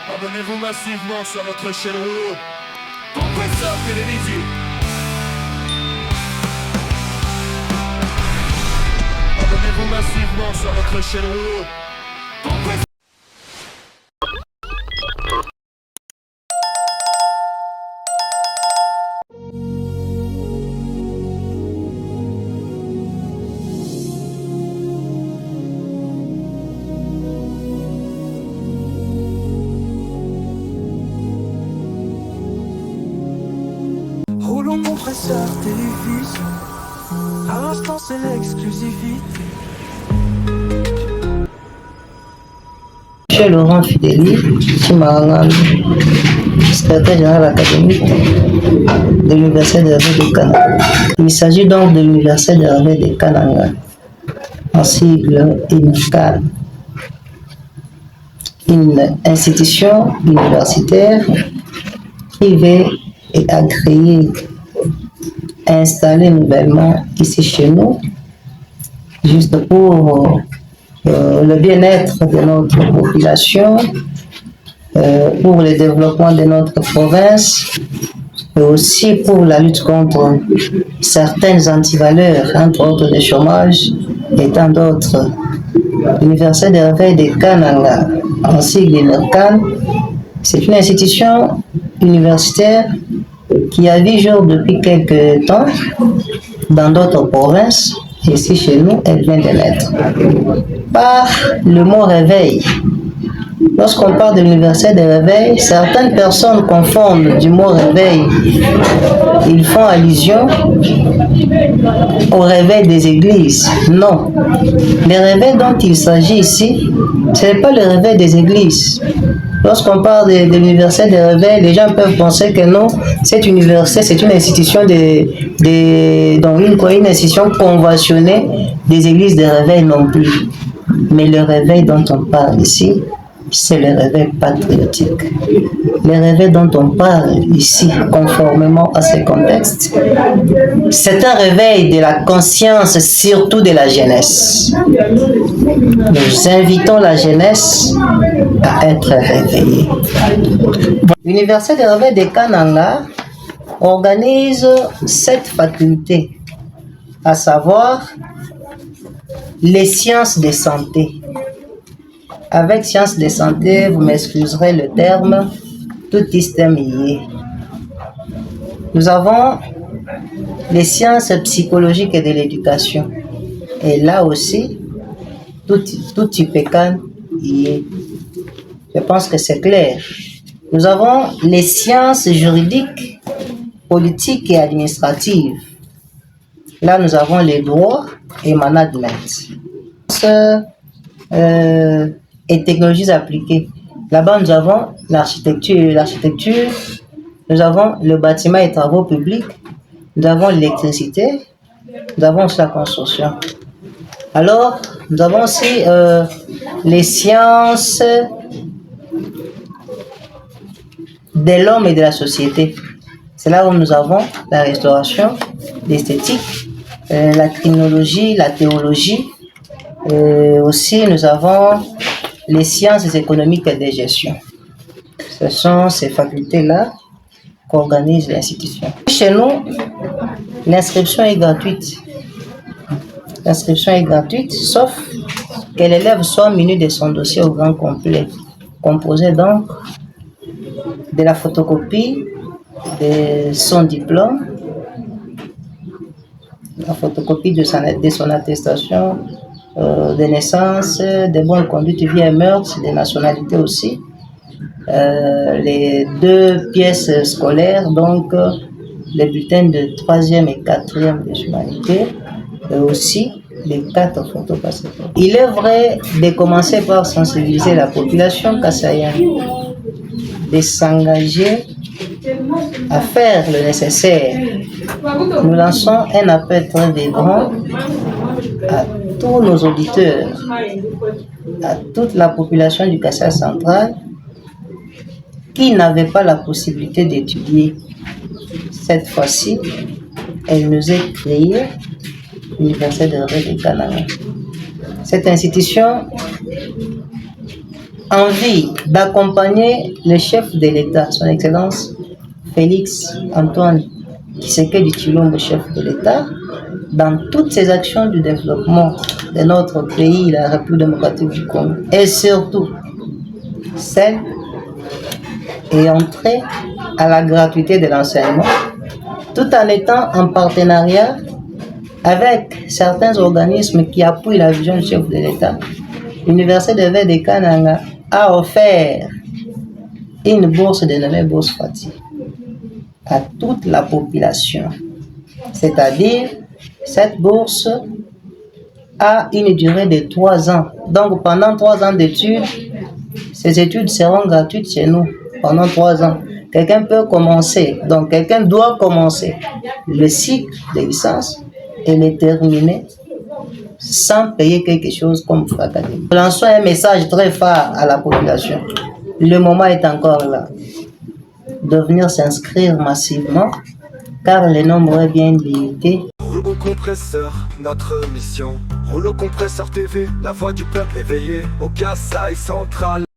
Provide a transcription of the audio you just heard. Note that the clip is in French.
Abonnez-vous massivement sur notre chaîne Rouleau. Compresseur télévisé. Abonnez-vous massivement sur notre chaîne Rouleau. Compresseur. Rouleau compresseur télévision. À l'instant c'est l'exclusivité. Monsieur Laurent Fideli, Chimarangam, secrétaire général académique de l'Université de Hervé de Kananga. Il s'agit donc de l'Université de Hervé de Kananga, en sigle INCAN, une institution universitaire privée et agréée, installée nouvellement ici chez nous, juste pour le bien-être de notre population, pour le développement de notre province, et aussi pour la lutte contre certaines antivaleurs, entre autres le chômage et tant d'autres. L'Université de Hervé de Kananga, en sigle INCAN, c'est une institution universitaire qui a vu jour depuis quelques temps dans d'autres provinces. Ici chez nous, elle vient de naître. Par le mot réveil. Lorsqu'on parle de l'université de réveil, certaines personnes confondent du mot réveil. Ils font allusion au réveil des églises. Non. Le réveil dont il s'agit ici, ce n'est pas le réveil des églises. Lorsqu'on parle de l'université de réveil, les gens peuvent penser que non, cette université, c'est une institution une institution conventionnée des églises de réveil non plus. Mais le réveil dont on parle ici, c'est le réveil patriotique. Le réveil dont on parle ici, conformément à ce contexte, c'est un réveil de la conscience, surtout de la jeunesse. Nous invitons la jeunesse à être réveillée. L'Université de Hervé de Kananga organise 7 facultés, à savoir les sciences de santé. Avec sciences de santé, vous m'excuserez le terme, tout système lié. Nous avons les sciences psychologiques et de l'éducation. Et là aussi, tout IPECAN y est. Je pense que c'est clair. Nous avons les sciences juridiques, politiques et administratives. Là, nous avons les droits et management. Et technologies appliquées. Là-bas, nous avons l'architecture, nous avons le bâtiment et travaux publics, nous avons l'électricité, nous avons aussi la construction. Alors, nous avons aussi les sciences de l'homme et de la société. C'est là où nous avons la restauration, l'esthétique, la criminologie, la théologie. Aussi, nous avons les sciences économiques et de gestion. Ce sont ces facultés-là qu'organise l'institution. Chez nous, l'inscription est gratuite. L'inscription est gratuite, sauf que l'élève soit muni de son dossier au grand complet, composé donc de la photocopie de son diplôme, la photocopie de son attestation de naissance, de bonne conduite, vie et mœurs, de nationalité aussi, les 2 pièces scolaires, donc les bulletins de 3e et 4e de humanité, et aussi les 4 photos passeports. Il est vrai de commencer par sensibiliser la population kassaïenne, de s'engager à faire le nécessaire. Nous lançons un appel très vibrant à tous nos auditeurs, à toute la population du Kassai central qui n'avait pas la possibilité d'étudier. Cette fois-ci, elle nous est créée, l'Université de Hervé de Kananga. Cette institution envie d'accompagner le chef de l'État, son Excellence Félix Antoine Tshisekedi Tshilombo, chef de l'État, dans toutes ses actions du développement de notre pays, la République démocratique du Congo, et surtout celle ayant trait à la gratuité de l'enseignement, tout en étant en partenariat avec certains organismes qui appuient la vision du chef de l'État. L'Université de V de Kananga a offert une bourse dénommée Bourse Fati à toute la population. C'est-à-dire, cette bourse a une durée de 3 ans. Donc, pendant 3 ans d'études, ces études seront gratuites chez nous. Pendant 3 ans. Quelqu'un peut commencer, donc quelqu'un doit commencer le cycle de licence et le terminer sans payer quelque chose comme frais académiques. Lançons un message très fort à la population. Le moment est encore là de venir s'inscrire massivement car le nombre est bien limité. Rouleau compresseur, notre mission. Rouleau compresseur TV, la voix du peuple éveillé au Kasaï central.